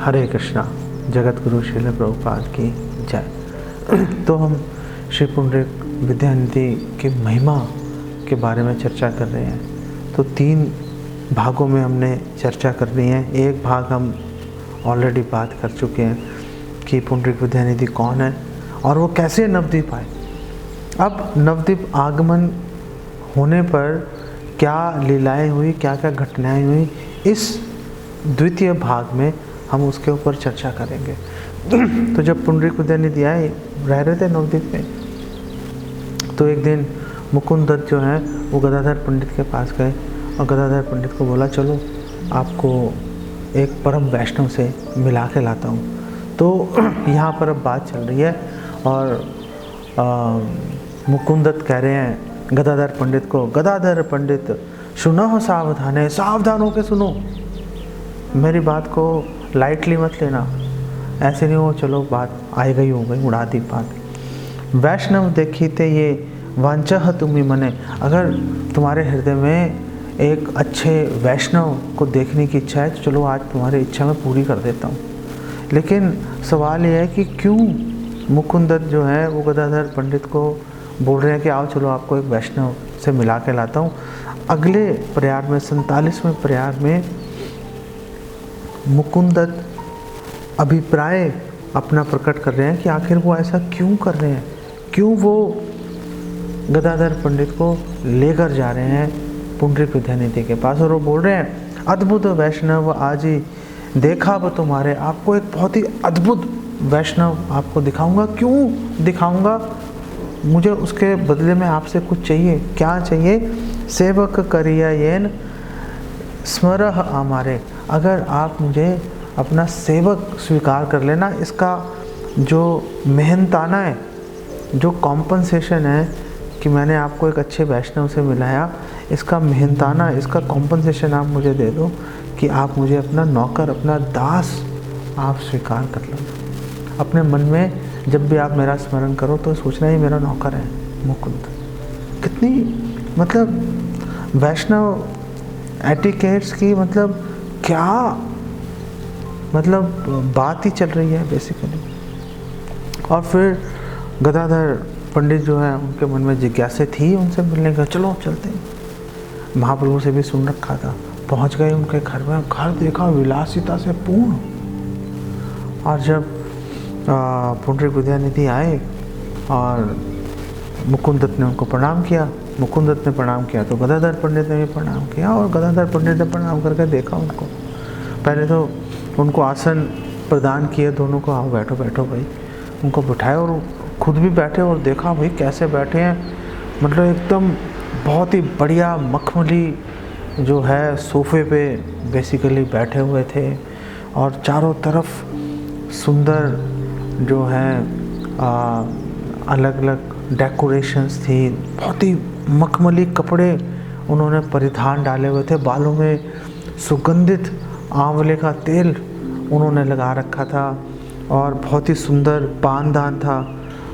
हरे कृष्णा। जगत गुरु श्रील प्रभुपाद की जय। तो हम श्री पुंडरीक विद्यानिधि की महिमा के बारे में चर्चा कर रहे हैं। तो 3 भागों में हमने चर्चा करनी है। एक भाग हम ऑलरेडी बात कर चुके हैं कि पुंडरीक विद्यानिधि कौन है और वो कैसे नवद्वीप आए। अब नवद्वीप आगमन होने पर क्या लीलाएं हुई, क्या क्या घटनाएं हुई, इस द्वितीय भाग में हम उसके ऊपर चर्चा करेंगे। तो जब पुंडरीक विद्यानिधि आए, रह रहे थे नवद्वीप में, तो एक दिन मुकुंद दत्त जो है वो गदाधर पंडित के पास गए और गदाधर पंडित को बोला, चलो आपको एक परम वैष्णव से मिला के लाता हूँ। तो यहाँ पर अब बात चल रही है और मुकुंद दत्त कह रहे हैं गदाधर पंडित को, गदाधर पंडित सुनो सावधान है, सावधान होकर सुनो, मेरी बात को लाइटली मत लेना, ऐसे नहीं हो चलो बात आई गई हो गई, उड़ा दी बात। वैष्णव देखी थे ये वांछा तुम्हें मने, अगर तुम्हारे हृदय में एक अच्छे वैष्णव को देखने की इच्छा है तो चलो आज तुम्हारी इच्छा मैं पूरी कर देता हूँ। लेकिन सवाल ये है कि क्यों मुकुंद दत्त जो है वो गदाधर पंडित को बोल रहे हैं कि आओ चलो आपको एक वैष्णव से मिला के लाता हूँ। अगले प्रयाग में 47वें प्रयाग में मुकुंद दत्त अभिप्राय अपना प्रकट कर रहे हैं कि आखिर वो ऐसा क्यों कर रहे हैं, क्यों वो गदाधर पंडित को लेकर जा रहे हैं पुंडरीक विद्यानिधि के पास। और वो बोल रहे हैं, अद्भुत वैष्णव आज ही देखा वो तुम्हारे, आपको एक बहुत ही अद्भुत वैष्णव आपको दिखाऊंगा। क्यों दिखाऊंगा? मुझे उसके बदले में आपसे कुछ चाहिए। क्या चाहिए? सेवक करिया येन स्मरह हमारे, अगर आप मुझे अपना सेवक स्वीकार कर लेना, इसका जो मेहनताना है, जो कॉम्पनसेशन है कि मैंने आपको एक अच्छे वैष्णव से मिलाया, इसका मेहनताना, इसका कॉम्पनसेशन आप मुझे दे दो कि आप मुझे अपना नौकर, अपना दास आप स्वीकार कर लो। अपने मन में जब भी आप मेरा स्मरण करो तो सोचना ही मेरा नौकर है मुकुंद। कितनी मतलब वैष्णव एटिकेट्स की मतलब क्या मतलब बात ही चल रही है बेसिकली। और फिर गदाधर पंडित जो है उनके मन में जिज्ञासा थी उनसे मिलने का, चलो चलते हैं। महाप्रभु से भी सुन रखा था। पहुंच गए उनके घर में, घर देखा विलासिता से पूर्ण। और जब पुंडरीक विद्यानिधि आए और मुकुंद दत्त ने उनको प्रणाम किया, मुकुंद दत्त ने प्रणाम किया तो गदाधर पंडित ने भी प्रणाम किया और गदाधर पंडित ने प्रणाम करके देखा उनको। पहले तो उनको आसन प्रदान किए दोनों को, आओ बैठो बैठो भाई, उनको बिठाए और खुद भी बैठे और देखा भाई कैसे बैठे हैं, मतलब एकदम बहुत ही बढ़िया मखमली जो है सोफे पे बेसिकली बैठे हुए थे और चारों तरफ सुंदर जो है अलग अलग डेकोरेशंस थी, बहुत ही मखमली कपड़े उन्होंने परिधान डाले हुए थे, बालों में सुगंधित आंवले का तेल उन्होंने लगा रखा था और बहुत ही सुंदर पानदान था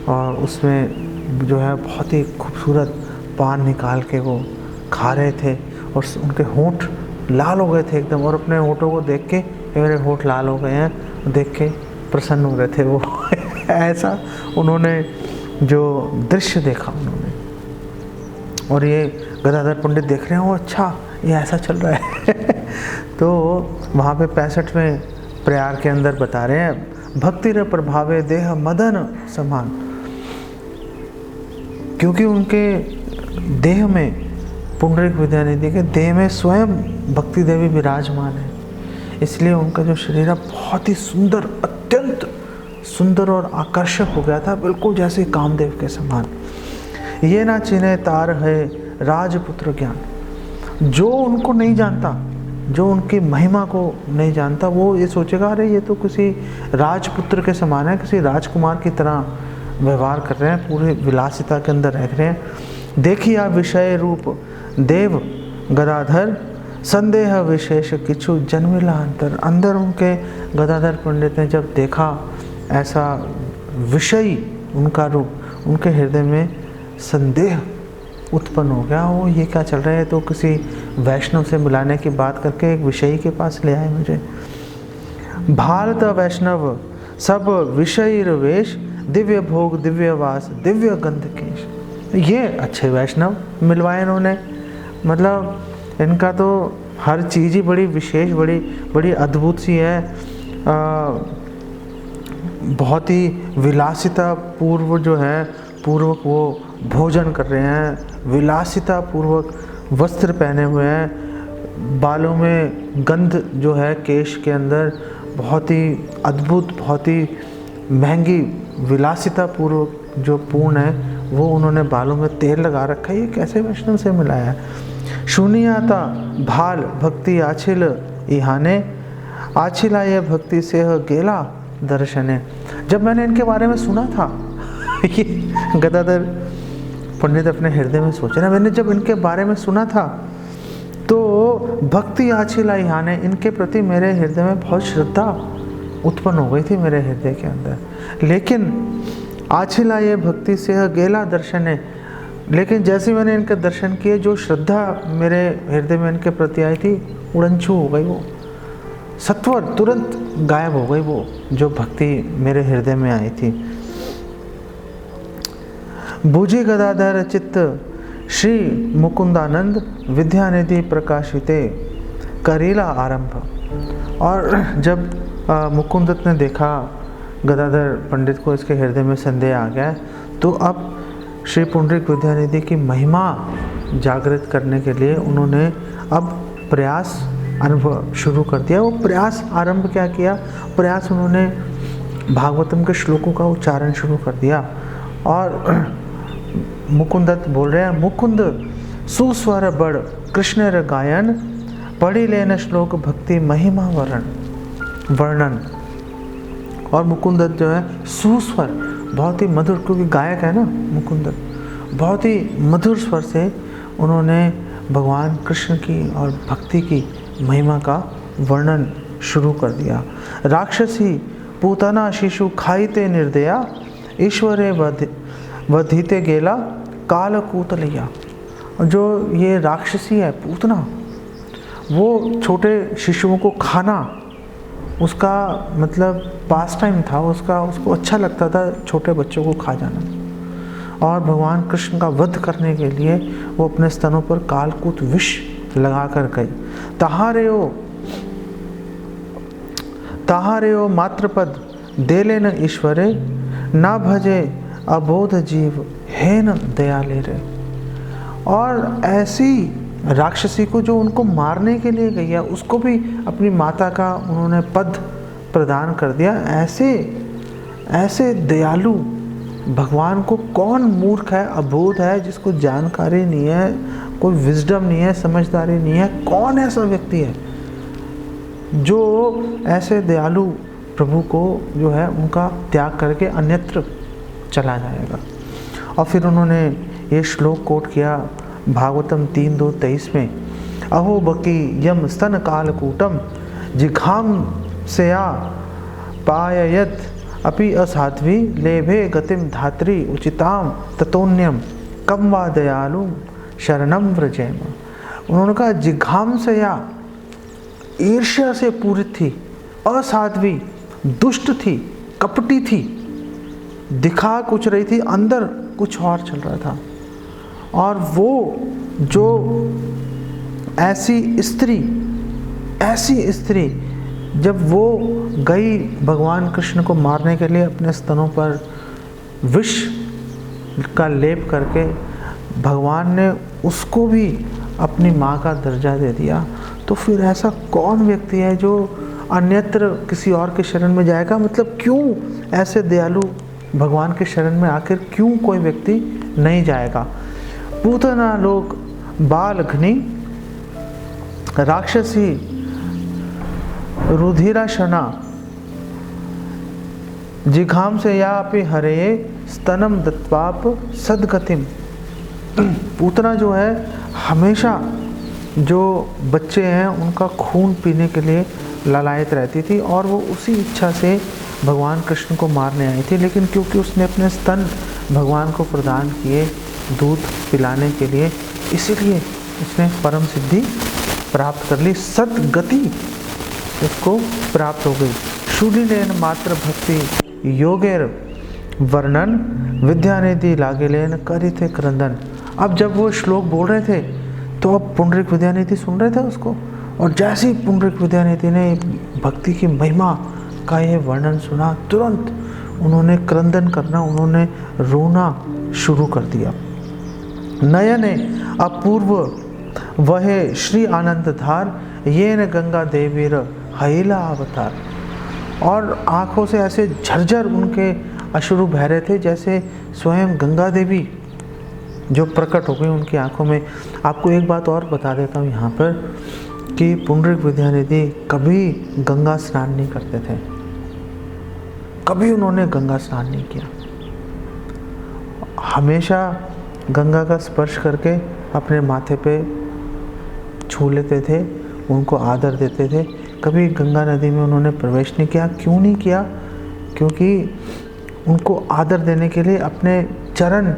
और उसमें जो है बहुत ही खूबसूरत पान निकाल के वो खा रहे थे और उनके होंठ लाल हो गए थे एकदम। और अपने होठों को देख के मेरे होंठ लाल हो गए हैं देख के प्रसन्न हो रहे थे वो ऐसा उन्होंने जो दृश्य देखा उन्होंने। और ये गदाधर पंडित देख रहे हैं, वो अच्छा ये ऐसा चल रहा है तो वहाँ पे 65वें प्रयाग के अंदर बता रहे हैं, भक्ति र प्रभावे देह मदन समान, क्योंकि उनके देह में, पुंडरीक विद्यानिधि के देह में स्वयं भक्ति देवी विराजमान है, इसलिए उनका जो शरीर है बहुत ही सुंदर, अत्यंत सुंदर और आकर्षक हो गया था, बिल्कुल जैसे कामदेव के समान। ये ना चिन्हे तार है राजपुत्र ज्ञान, जो उनको नहीं जानता, जो उनकी महिमा को नहीं जानता, वो ये सोचेगा अरे ये तो किसी राजपुत्र के समान है, किसी राजकुमार की तरह व्यवहार कर रहे हैं, पूरी विलासिता के अंदर रह रहे हैं। देखिया विषय रूप देव गदाधर, संदेह विशेष किछु जन्मिला अंतर। अंदर उनके गदाधर पंडित ने जब देखा ऐसा विषय उनका रूप, उनके हृदय में संदेह उत्पन्न हो गया, वो ये क्या चल रहा है, तो किसी वैष्णव से मिलाने की बात करके एक विषयी के पास ले आए मुझे। भारत वैष्णव सब विषय वेश, दिव्य भोग दिव्य वास दिव्य गंध केश। ये अच्छे वैष्णव मिलवाए इन्होंने, मतलब इनका तो हर चीज़ ही बड़ी विशेष, बड़ी बड़ी अद्भुत सी है। बहुत ही विलासिता पूर्व जो है पूर्वक वो भोजन कर रहे हैं, विलासिता पूर्वक वस्त्र पहने हुए हैं, बालों में गंध जो है केश के अंदर बहुत ही अद्भुत, बहुत ही महंगी विलासिता पूर्वक जो पूर्ण है वो उन्होंने बालों में तेल लगा रखा है। ये कैसे वैष्णव से मिलाया है। शून्यता भाल भक्ति आछिल इहाने, आछिला ये भक्ति से गेला दर्शने। जब मैंने इनके बारे में सुना था ये गदाधर पंडित अपने हृदय में सोचे ना, मैंने जब इनके बारे में सुना था तो भक्ति आछिला इहाने, इनके प्रति मेरे हृदय में बहुत श्रद्धा उत्पन्न हो गई थी मेरे हृदय के अंदर। लेकिन आछिला ये भक्ति से गेला दर्शने, लेकिन जैसे मैंने इनके दर्शन किए जो श्रद्धा मेरे हृदय में इनके प्रति आई थी उड़नछू हो गई, वो सत्वर तुरंत गायब हो गई, वो जो भक्ति मेरे हृदय में आई थी। बुझी गदाधर चित्त श्री मुकुंदानंद, विद्यानिधि प्रकाशिते करीला आरंभ। और जब मुकुंदत ने देखा गदाधर पंडित को, इसके हृदय में संदेह आ गया, तो अब श्री पुंडरीक विद्यानिधि की महिमा जागृत करने के लिए उन्होंने अब प्रयास अनुभव शुरू कर दिया। वो प्रयास आरंभ क्या किया, प्रयास उन्होंने भागवतम के श्लोकों का उच्चारण शुरू कर दिया। और मुकुंदत बोल रहे हैं, मुकुंद सुस्वर बड़ कृष्ण र गायन, पढ़ी लेन श्लोक भक्ति महिमा वर्णन। और मुकुंदत जो है सुस्वर, बहुत ही मधुर, क्योंकि गायक है ना मुकुंदत, बहुत ही मधुर स्वर से उन्होंने भगवान कृष्ण की और भक्ति की महिमा का वर्णन शुरू कर दिया। राक्षसी पूतना शिशु खाईते निर्दया, ईश्वरे वधिते गेला कालकूतलैया। जो ये राक्षसी है पूतना, वो छोटे शिशुओं को खाना उसका मतलब पास टाइम था उसका, उसको अच्छा लगता था छोटे बच्चों को खा जाना। और भगवान कृष्ण का वध करने के लिए वो अपने स्तनों पर कालकूट विष लगा कर गई। ताहारेयो मात्रपद देले न ईश्वरे, ना भजे अबोध जीव हेन दयाले रे। और ऐसी राक्षसी को जो उनको मारने के लिए गई है, उसको भी अपनी माता का उन्होंने पद प्रदान कर दिया। ऐसे दयालु भगवान को कौन मूर्ख है, अबोध है, जिसको जानकारी नहीं है, कोई विजडम नहीं है, समझदारी नहीं है, कौन ऐसा व्यक्ति है जो ऐसे दयालु प्रभु को जो है उनका त्याग करके अन्यत्र चला जाएगा। और फिर उन्होंने ये श्लोक कोट किया भागवतम 3:2-23 में, अहो बकी यम स्तन कालकूटम जिघाम सेया पाययत अपि असाध्वी, लेभे गतिम धात्री उचिताम ततोन्यम कम वा दयालु शरणम व्रजेम। उन्होंने कहा जिघाम सेया, ईर्ष्या से पूरित थी, असाध्वी दुष्ट थी, कपटी थी, दिखा कुछ रही थी, अंदर कुछ और चल रहा था। और वो जो ऐसी स्त्री जब वो गई भगवान कृष्ण को मारने के लिए, अपने स्तनों पर विष का लेप करके भगवान ने उसको भी अपनी माँ का दर्जा दे दिया। तो फिर ऐसा कौन व्यक्ति है जो अन्यत्र किसी और के शरण में जाएगा? मतलब क्यों ऐसे दयालु भगवान के शरण में आखिर क्यों कोई व्यक्ति नहीं जाएगा? पूतना लोक बाल घनी राक्षसी रुधिराशना, जिघाम से या अपि हरे स्तनम दत्वाप सदगतिम। पूतना जो है हमेशा जो बच्चे हैं उनका खून पीने के लिए लालायित रहती थी, और वो उसी इच्छा से भगवान कृष्ण को मारने आई थी। लेकिन क्योंकि उसने अपने स्तन भगवान को प्रदान किए दूध पिलाने के लिए, इसीलिए उसने परम सिद्धि प्राप्त कर ली। सदगति, इसको प्राप्त हो गई। शूलिलेन मात्र भक्ति योगेर वर्णन विद्यानिधि लागेलेन करी थे क्रंदन। अब जब वो श्लोक बोल रहे थे तो अब पुंडरीक विद्यानिधि सुन रहे थे उसको, और जैसे ही पुंडरीक विद्यानिधि ने भक्ति की महिमा का ये वर्णन सुना, तुरंत उन्होंने क्रंदन करना, उन्होंने रोना शुरू कर दिया। नयने अपूर्व वह श्री आनंद धार ये न गंगा देवीर हईला अवतार। और आँखों से ऐसे झरझर उनके अश्रु बह रहे थे जैसे स्वयं गंगा देवी जो प्रकट हो गई उनकी आंखों में। आपको एक बात और बता देता हूँ यहाँ पर कि पुंडरीक विद्यानिधि कभी गंगा स्नान नहीं करते थे, कभी उन्होंने गंगा स्नान नहीं किया। हमेशा गंगा का स्पर्श करके अपने माथे पे छू लेते थे, उनको आदर देते थे। कभी गंगा नदी में उन्होंने प्रवेश नहीं किया। क्यों नहीं किया? क्योंकि उनको आदर देने के लिए अपने चरण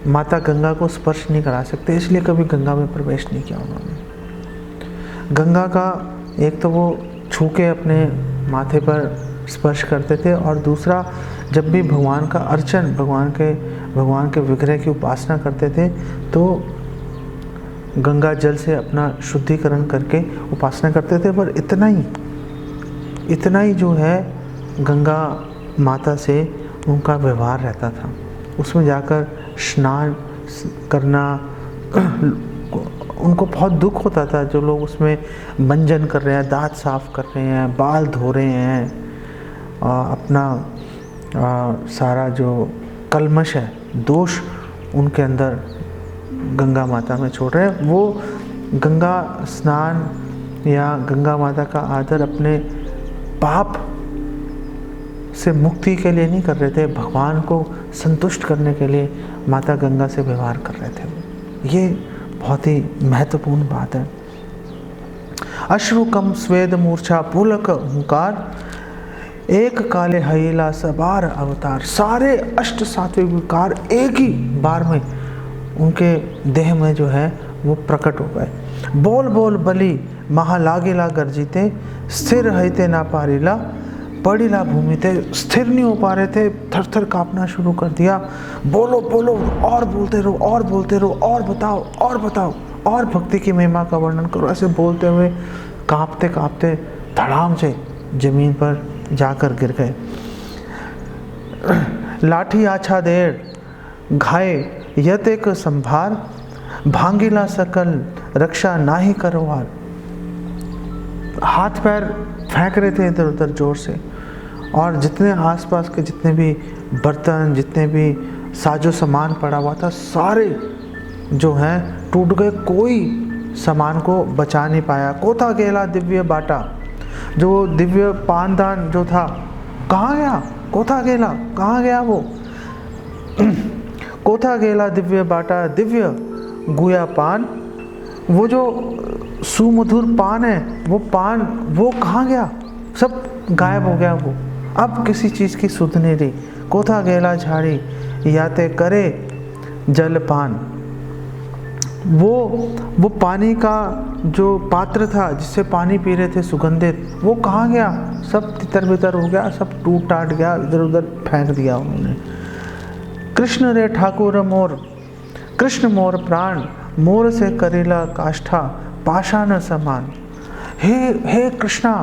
माता गंगा को स्पर्श नहीं करा सकते, इसलिए कभी गंगा में प्रवेश नहीं किया उन्होंने। गंगा का एक तो वो छू के अपने माथे पर स्पर्श करते थे, और दूसरा जब भी भगवान का अर्चन, भगवान के विग्रह की उपासना करते थे तो गंगा जल से अपना शुद्धिकरण करके उपासना करते थे। पर इतना ही जो है गंगा माता से उनका व्यवहार रहता था। उसमें जाकर स्नान करना उनको बहुत दुख होता था। जो लोग उसमें मंजन कर रहे हैं, दांत साफ कर रहे हैं, बाल धो रहे हैं, अपना सारा जो कलमश है, दोष उनके अंदर गंगा माता में छोड़ रहे हैं, वो गंगा स्नान या गंगा माता का आदर अपने पाप से मुक्ति के लिए नहीं कर रहे थे, भगवान को संतुष्ट करने के लिए माता गंगा से व्यवहार कर रहे थे। ये बहुत ही महत्वपूर्ण बात है। अश्रुकम स्वेद मूर्छा पुलक हुंकार एक काले हयेला सबार अवतार। सारे अष्ट सात्विक विकार एक ही बार में उनके देह में जो है वो प्रकट हो गए। बोल बोल बलि महालागेला गर्जिते स्थिर हईते ना पारीला पड़ीला भूमि थे। स्थिर नहीं हो पा रहे थे, थर थर कांपना शुरू कर दिया। बोलो बोलो और बोलते रहो, और बोलते रहो, और बताओ, और बताओ, और भक्ति की महिमा का वर्णन करो। ऐसे बोलते हुए कांपते कांपते धड़ाम से जमीन पर जाकर गिर गए। लाठी आछा देर घाय यत एक संभार भांगिला सकल रक्षा नाही करवार। हाथ पैर फेंक रहे थे इधर उधर जोर से, और जितने आसपास के जितने भी बर्तन, जितने भी साजो सामान पड़ा हुआ था, सारे जो हैं टूट गए। कोई सामान को बचा नहीं पाया। कोथा गेला दिव्य बाटा, जो दिव्य पानदान जो था कहाँ गया? कोथा गेला कहाँ गया वो? कोथा गेला दिव्य बाटा दिव्य गुया पान। वो जो सुमधुर पान है, वो पान वो कहाँ गया? सब गायब हो गया वो। अब किसी चीज़ की सुध नहीं रही। कोथा गेला झाड़ी याते करे जलपान। वो पानी का जो पात्र था जिससे पानी पी रहे थे सुगंधित, वो कहाँ गया? सब तितर बितर हो गया, सब टूट टाट गया, इधर उधर फेंक दिया उन्होंने। कृष्ण रे ठाकुर मोर, कृष्ण मोर प्राण, मोर से करेला काष्ठा पाषाण समान। हे कृष्णा,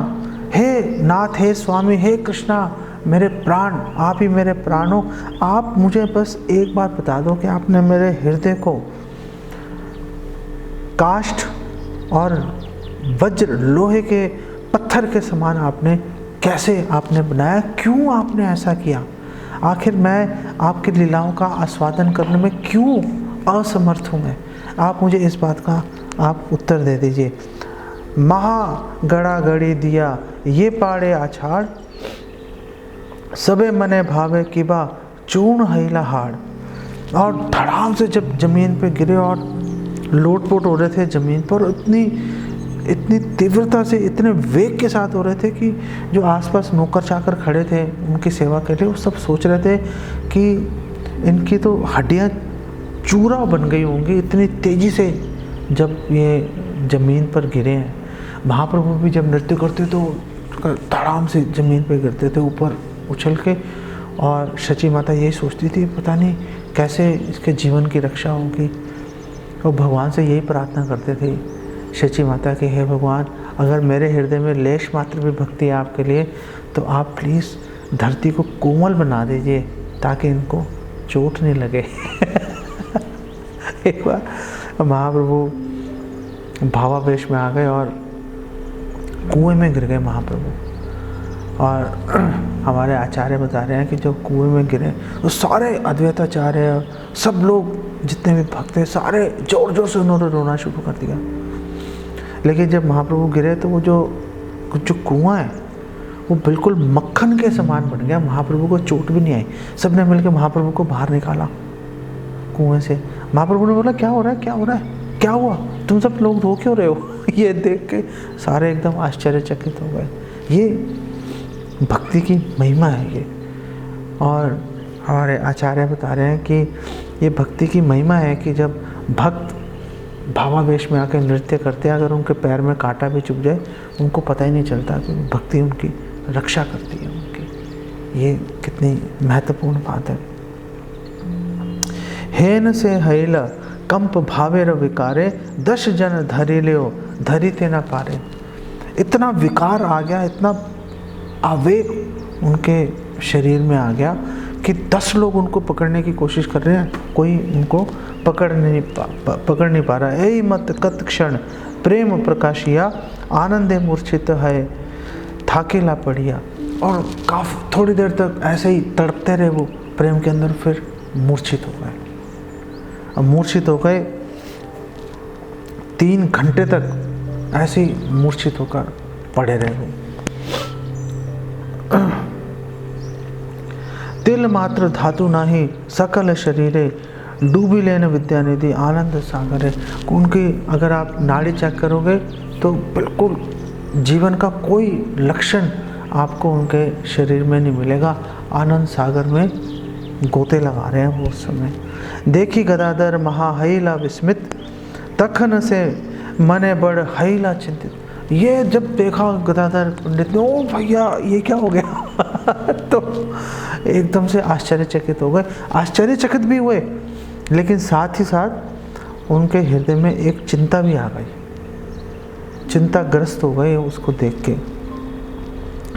हे नाथ, हे स्वामी, हे कृष्णा, मेरे प्राण, आप ही मेरे प्राणों, आप मुझे बस एक बात बता दो कि आपने मेरे हृदय को काष्ठ और वज्र, लोहे के पत्थर के समान आपने कैसे आपने बनाया? क्यों आपने ऐसा किया? आखिर मैं आपकी लीलाओं का आस्वादन करने में क्यों असमर्थ हूँ मैं? आप मुझे इस बात का आप उत्तर दे दीजिए। महा गड़ा गड़ी दिया ये पाड़े आछाड़, सबे मने भावे किबा चूर्ण हईला हाड़। और धड़ाम से जब जमीन पे गिरे और लोटपोट हो रहे थे जमीन पर, इतनी तीव्रता से, इतने वेग के साथ हो रहे थे कि जो आसपास नौकर चाकर खड़े थे उनकी सेवा के लिए, वो सब सोच रहे थे कि इनकी तो हड्डियां चूरा बन गई होंगी, इतनी तेज़ी से जब ये ज़मीन पर गिरे हैं। महाप्रभु भी जब नृत्य करते तो धड़ाम से ज़मीन पे गिरते थे ऊपर उछल के, और शची माता यही सोचती थी पता नहीं कैसे इसके जीवन की रक्षा होगी। और भगवान से यही प्रार्थना करते थे शची माता कि हे भगवान, अगर मेरे हृदय में लेश मात्र भी भक्ति है आपके लिए तो आप प्लीज़ धरती को कोमल बना दीजिए ताकि इनको चोट नहीं लगे। एक बार महाप्रभु भावावेश में आ गए और कुएं में गिर गए महाप्रभु, और हमारे आचार्य बता रहे हैं कि जब कुएं में गिरे तो सारे अद्वैताचार्य सब लोग जितने भी भक्त थे सारे जोर जोर से उन्होंने रोना शुरू कर दिया। लेकिन जब महाप्रभु गिरे तो वो जो कुआं है वो बिल्कुल मक्खन के समान बन गया, महाप्रभु को चोट भी नहीं आई। सब ने मिलकर महाप्रभु को बाहर निकाला कुएं से। महाप्रभु ने बोला क्या हो रहा है, क्या हो रहा है, क्या हुआ, तुम सब लोग रो क्यों रहे हो? ये देख के सारे एकदम आश्चर्यचकित हो गए। ये भक्ति की महिमा है ये, और हमारे आचार्य बता रहे हैं कि ये भक्ति की महिमा है कि जब भक्त भावावेश में आकर नृत्य करते हैं, अगर उनके पैर में कांटा भी चुभ जाए उनको पता ही नहीं चलता कि भक्ति उनकी रक्षा करती है उनकी। ये कितनी महत्वपूर्ण बात है। हेन से हैला कंप भावेर विकारे 10 जन धरि लियो धरिते न पारे। इतना विकार आ गया, इतना आवेग उनके शरीर में आ गया कि 10 लोग उनको पकड़ने की कोशिश कर रहे हैं, कोई उनको पकड़ नहीं पा रहा। ऐ मत कत क्षण प्रेम प्रकाशिया आनंदे मूर्छित है थाकेला पड़िया। और काफ़ी थोड़ी देर तक ऐसे ही तड़पते रहे वो प्रेम के अंदर, फिर मूर्छित हो गए। अब मूर्छित हो गए 3 घंटे तक ऐसे ही मूर्छित होकर पड़े रहे वो। तिल मात्र धातु नाही सकल शरीरे डूबी लेन विद्यानिधि आनंद सागरे। उनकी अगर आप नाड़ी चेक करोगे तो बिल्कुल जीवन का कोई लक्षण आपको उनके शरीर में नहीं मिलेगा। आनंद सागर में गोते लगा रहे हैं वो उस समय। देखी गदाधर महाहैला विस्मित तखन से मने बड़ हैला चिंतित। ये जब देखा गदाधर पंडित ने, ओ भैया ये क्या हो गया? तो एकदम से आश्चर्यचकित हो गए। आश्चर्यचकित भी हुए, लेकिन साथ ही साथ उनके हृदय में एक चिंता भी आ गई, चिंताग्रस्त हो गए उसको देख के।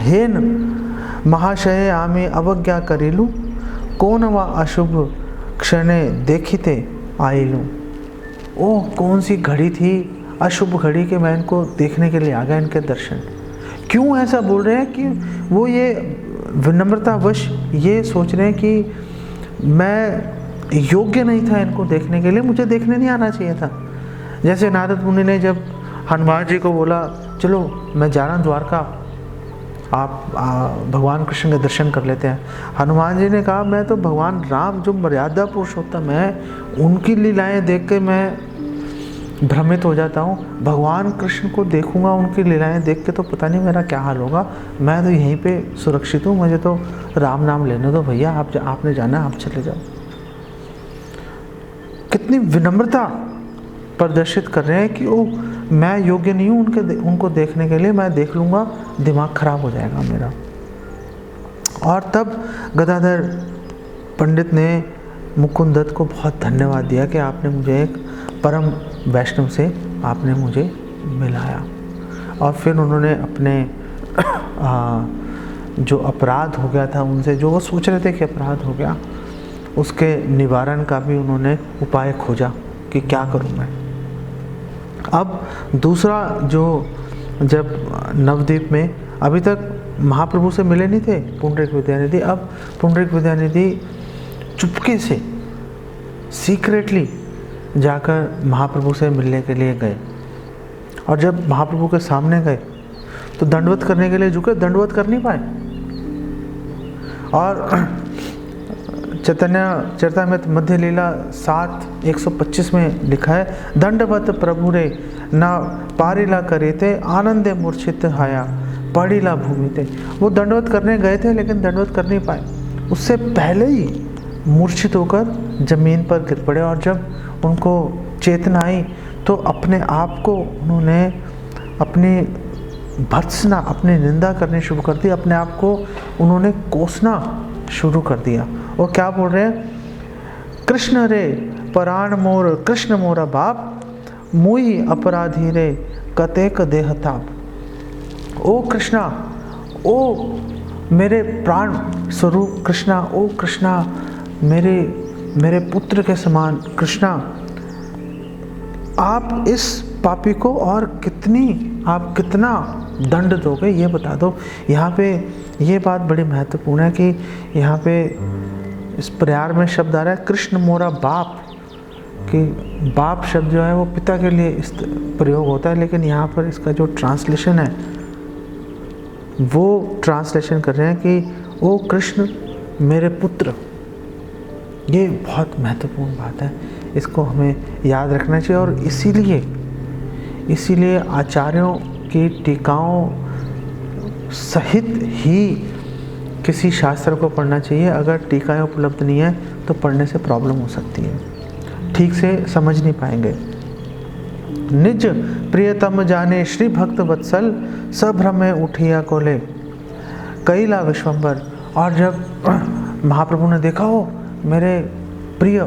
हेन महाशय आमे अवज्ञा करेलू कौन व अशुभ क्षणे देखिते आइलू। ओ कौन सी घड़ी थी अशुभ घड़ी के मैं इनको देखने के लिए आ गया, इनके दर्शन। क्यों ऐसा बोल रहे हैं कि वो ये विनम्रतावश ये सोच रहे हैं कि मैं योग्य नहीं था इनको देखने के लिए, मुझे देखने नहीं आना चाहिए था। जैसे नारद मुनि ने जब हनुमान जी को बोला चलो मैं जा रहा हूँ द्वारका, आप भगवान कृष्ण के दर्शन कर लेते हैं। हनुमान जी ने कहा मैं तो भगवान राम जो मर्यादा पुरुषोत्तम है उनकी लीलाएं देख के मैं भ्रमित हो जाता हूँ। भगवान कृष्ण को देखूंगा, उनकी लीलाएं देख के तो पता नहीं मेरा क्या हाल होगा। मैं तो यहीं पे सुरक्षित हूँ, मुझे तो राम नाम लेने दो भैया, आपने जाना आप चले जाओ। कितनी विनम्रता प्रदर्शित कर रहे हैं कि ओ मैं योग्य नहीं हूँ उनको देखने के लिए, मैं देख लूँगा, दिमाग खराब हो जाएगा मेरा। और तब गदाधर पंडित ने मुकुंद दत्त को बहुत धन्यवाद दिया कि आपने मुझे एक परम वैष्णव से आपने मुझे मिलाया। और फिर उन्होंने अपने जो अपराध हो गया था उनसे, जो वो सोच रहे थे कि अपराध हो गया, उसके निवारण का भी उन्होंने उपाय खोजा कि क्या करूं मैं। अब दूसरा जो जब नवद्वीप में अभी तक महाप्रभु से मिले नहीं थे पुंडरीक विद्यानिधि, अब पुंडरीक विद्यानिधि चुपके से सीक्रेटली जाकर महाप्रभु से मिलने के लिए गए। और जब महाप्रभु के सामने गए तो दंडवत करने के लिए झुके, दंडवत कर नहीं पाए। और चैतन्य चरितामृत मध्य लीला 7:125 में लिखा है दंडवत प्रभु रे न पारिला करे थे आनंदे मूर्छित हाया पड़ीला भूमि थे। वो दंडवत करने गए थे लेकिन दंडवत कर नहीं पाए, उससे पहले ही मूर्छित होकर जमीन पर गिर पड़े। और जब उनको चेतना आई तो अपने आप को उन्होंने अपनी भर्त्सना, अपनी निंदा करनी शुरू कर दी, अपने आप को उन्होंने कोसना शुरू कर दिया। और क्या बोल रहे हैं, कृष्ण रे पराण मोर कृष्ण मोरा बाप, मुई अपराधी रे कतेक देहताप। ओ कृष्णा, ओ मेरे प्राण स्वरूप कृष्णा, ओ कृष्णा मेरे पुत्र के समान कृष्णा, आप इस पापी को और आप कितना दंड दोगे ये बता दो। यहाँ पे ये बात बड़ी महत्वपूर्ण है कि यहाँ पे इस प्यार में शब्द आ रहा है कृष्ण मोरा बाप, कि बाप शब्द जो है वो पिता के लिए इस प्रयोग होता है, लेकिन यहाँ पर इसका जो ट्रांसलेशन है वो ट्रांसलेशन कर रहे हैं कि ओ कृष्ण मेरे पुत्र। ये बहुत महत्वपूर्ण बात है, इसको हमें याद रखना चाहिए। और इसीलिए आचार्यों की टीकाओं सहित ही किसी शास्त्र को पढ़ना चाहिए। अगर टीकाएं उपलब्ध नहीं है तो पढ़ने से प्रॉब्लम हो सकती है, ठीक से समझ नहीं पाएंगे। निज प्रियतम जाने श्री भक्त वत्सल, सभ्रम में उठिया कोले कैला विश्वंबर। और जब महाप्रभु ने देखा हो मेरे प्रिय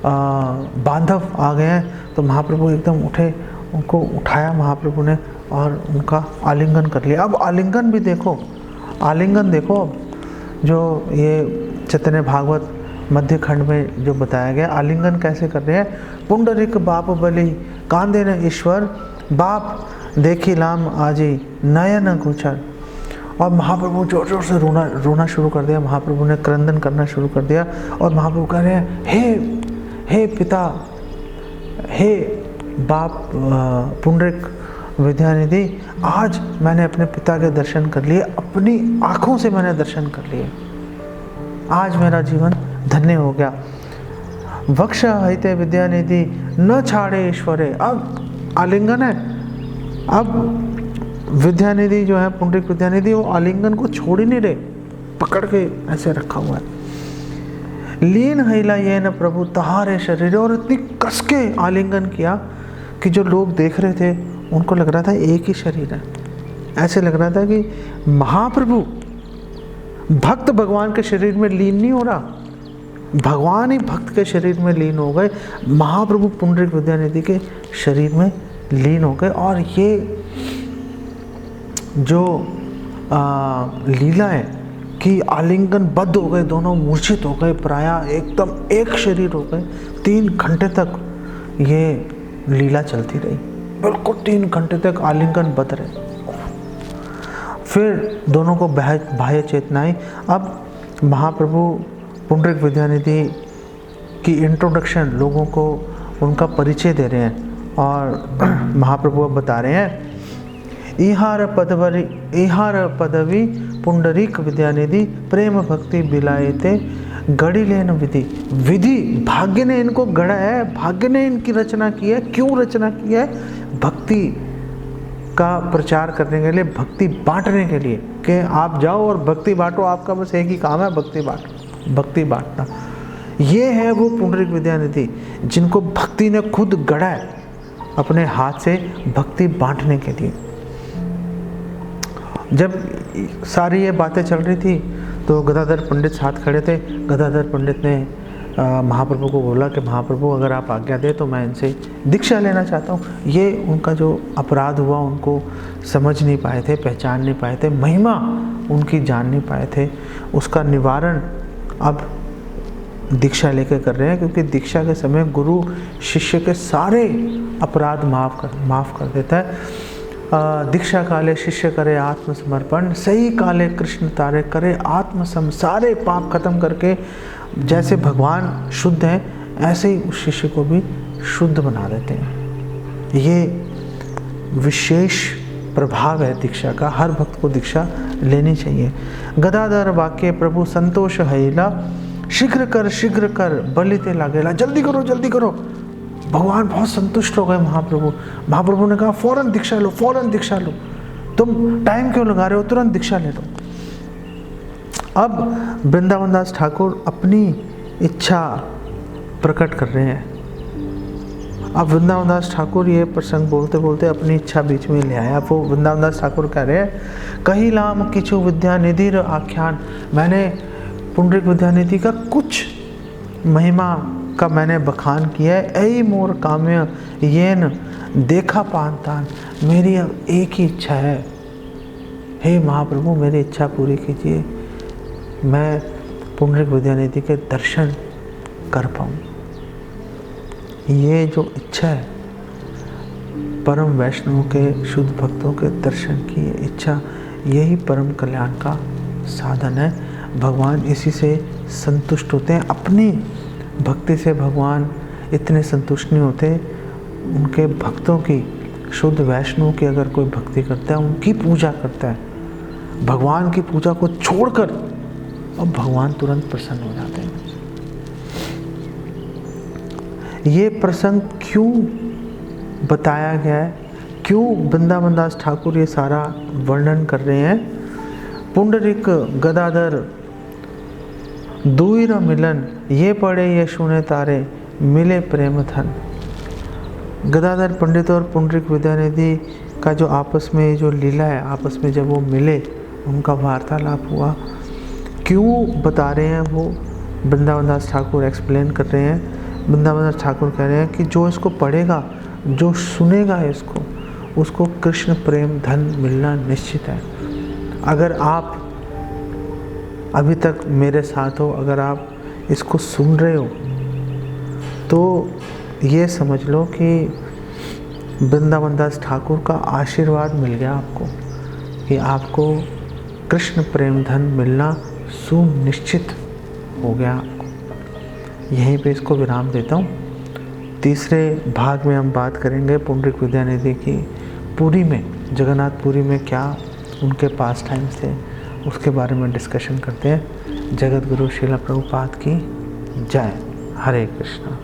बांधव आ गए हैं, तो महाप्रभु एकदम उठे, उनको उठाया महाप्रभु ने और उनका आलिंगन कर लिया। अब आलिंगन भी देखो, आलिंगन देखो, अब जो ये चैतन्य भागवत मध्य खंड में जो बताया गया, आलिंगन कैसे कर रहे हैं। पुंडरिक बाप बलि कांदे न ईश्वर, बाप देखी लाम आजी नयन गोचर। और महाप्रभु जोर जोर से रोना शुरू कर दिया, महाप्रभु ने क्रंदन करना शुरू कर दिया। और महाप्रभु कह रहे हैं, हे पिता, हे बाप पुंडरिक विद्यानिधि, आज मैंने अपने पिता के दर्शन कर लिए, अपनी आँखों से मैंने दर्शन कर लिए, आज मेरा जीवन धन्य हो गया। वक्ष हिते विद्यानिधि न छाड़े ईश्वरे। अब आलिंगन है, अब विद्यानिधि जो है पुंडरिक विद्यानिधि, वो आलिंगन को छोड़ ही नहीं रहे, पकड़ के ऐसे रखा हुआ है। लीन हिला ये न प्रभु तहारे शरीर। और इतनी कस के आलिंगन किया कि जो लोग देख रहे थे उनको लग रहा था एक ही शरीर है, ऐसे लग रहा था कि महाप्रभु भक्त भगवान के शरीर में लीन नहीं हो रहा, भगवान ही भक्त के शरीर में लीन हो गए, महाप्रभु पुंडरिक विद्यानिधि के शरीर में लीन हो गए। और ये जो लीला है कि आलिंगन बद्ध हो गए, दोनों मूर्छित हो गए, प्रायः एकदम एक शरीर हो गए। 3 घंटे तक ये लीला चलती रही, बिल्कुल 3 घंटे तक आलिंगन बद्ध रहे। फिर दोनों को बाह्य चेतना आई। अब महाप्रभु पुंडरिक विद्यानिधि की इंट्रोडक्शन, लोगों को उनका परिचय दे रहे हैं। और महाप्रभु अब बता रहे हैं, इहार पदवी पुंडरीक विद्यानिधि, प्रेम भक्ति बिलायते गढ़ी लेन विधि। विधि भाग्य ने इनको गढ़ा है, भाग्य ने इनकी रचना की है। क्यों रचना की है? भक्ति का प्रचार करने के लिए, भक्ति बांटने के लिए, कि आप जाओ और भक्ति बांटो, आपका बस एक ही काम है, भक्ति बांटो, भक्ति बांटना। ये है वो पुंडरीक विद्यानिधि जिनको भक्ति ने खुद गढ़ा है अपने हाथ से भक्ति बांटने के लिए। जब सारी ये बातें चल रही थी तो गदाधर पंडित साथ खड़े थे। गदाधर पंडित ने महाप्रभु को बोला कि महाप्रभु अगर आप आज्ञा दें तो मैं इनसे दीक्षा लेना चाहता हूँ। ये उनका जो अपराध हुआ उनको समझ नहीं पाए थे, पहचान नहीं पाए थे, महिमा उनकी जान नहीं पाए थे, उसका निवारण अब दीक्षा लेकर कर रहे हैं। क्योंकि दीक्षा के समय गुरु शिष्य के सारे अपराध माफ़ कर देता है। दीक्षा काले शिष्य करे आत्मसमर्पण, सही काले कृष्ण तारे करे आत्मसम। सारे पाप खत्म करके जैसे भगवान शुद्ध हैं ऐसे ही उस शिष्य को भी शुद्ध बना देते हैं। ये विशेष प्रभाव है दीक्षा का, हर भक्त को दीक्षा लेनी चाहिए। गदाधर वाक्य प्रभु संतोष हैला, शीघ्र कर बलिते लागेला। जल्दी करो जल्दी करो। भगवान बहुत संतुष्ट हो गए महाप्रभु। महाप्रभु ने कहा फौरन दीक्षा लो, फौरन दीक्षा लो, तुम टाइम क्यों लगा रहे हो, तुरंत दीक्षा ले लो। अब वृंदावन दास ठाकुर अपनी इच्छा प्रकट कर रहे हैं। अब वृंदावन दास ठाकुर ये प्रसंग बोलते बोलते अपनी इच्छा बीच में ले आया। वो वृंदावन दास ठाकुर कह रहे हैं, कही लाम किछु विद्यानिधि आख्यान, मैंने पुंडरीक विद्यानिधि का कुछ महिमा का मैंने बखान किया है। ऐ मोर काम्य येन देखा पानतान, मेरी अब एक ही इच्छा है, हे महाप्रभु मेरी इच्छा पूरी कीजिए, मैं पुंडरीक विद्यानिधि के दर्शन कर पाऊँ। ये जो इच्छा है परम वैष्णव के शुद्ध भक्तों के दर्शन की इच्छा, यही परम कल्याण का साधन है। भगवान इसी से संतुष्ट होते हैं। अपनी भक्ति से भगवान इतने संतुष्ट नहीं होते, उनके भक्तों की, शुद्ध वैष्णव की अगर कोई भक्ति करता है, उनकी पूजा करता है, भगवान की पूजा को छोड़कर, अब भगवान तुरंत प्रसन्न हो जाते हैं। ये प्रसंग क्यों बताया गया है, क्यों वृंदावन दास ठाकुर ये सारा वर्णन कर रहे हैं? पुंडरीक गदाधर दुईर मिलन, ये पढ़े ये सुने तारे, मिले प्रेम धन। गदाधर पंडित और पुंडरीक विद्यानिधि का जो आपस में जो लीला है, आपस में जब वो मिले, उनका वार्तालाप हुआ, क्यों बता रहे हैं वो वृंदावन दास ठाकुर एक्सप्लेन कर रहे हैं। वृंदावन दास ठाकुर कह रहे हैं कि जो इसको पढ़ेगा, जो सुनेगा इसको, उसको कृष्ण प्रेम धन मिलना निश्चित है। अगर आप अभी तक मेरे साथ हो, अगर आप इसको सुन रहे हो, तो ये समझ लो कि वृंदावन दास ठाकुर का आशीर्वाद मिल गया आपको, कि आपको कृष्ण प्रेम धन मिलना सुनिश्चित हो गया आपको। यहीं पे इसको विराम देता हूँ। तीसरे भाग में हम बात करेंगे पुंडरीक विद्यानिधि की पुरी में, जगन्नाथपुरी में क्या उनके पास टाइम्स थे, उसके बारे में डिस्कशन करते हैं। जगत गुरु श्रील प्रभुपाद की जय। हरे कृष्णा।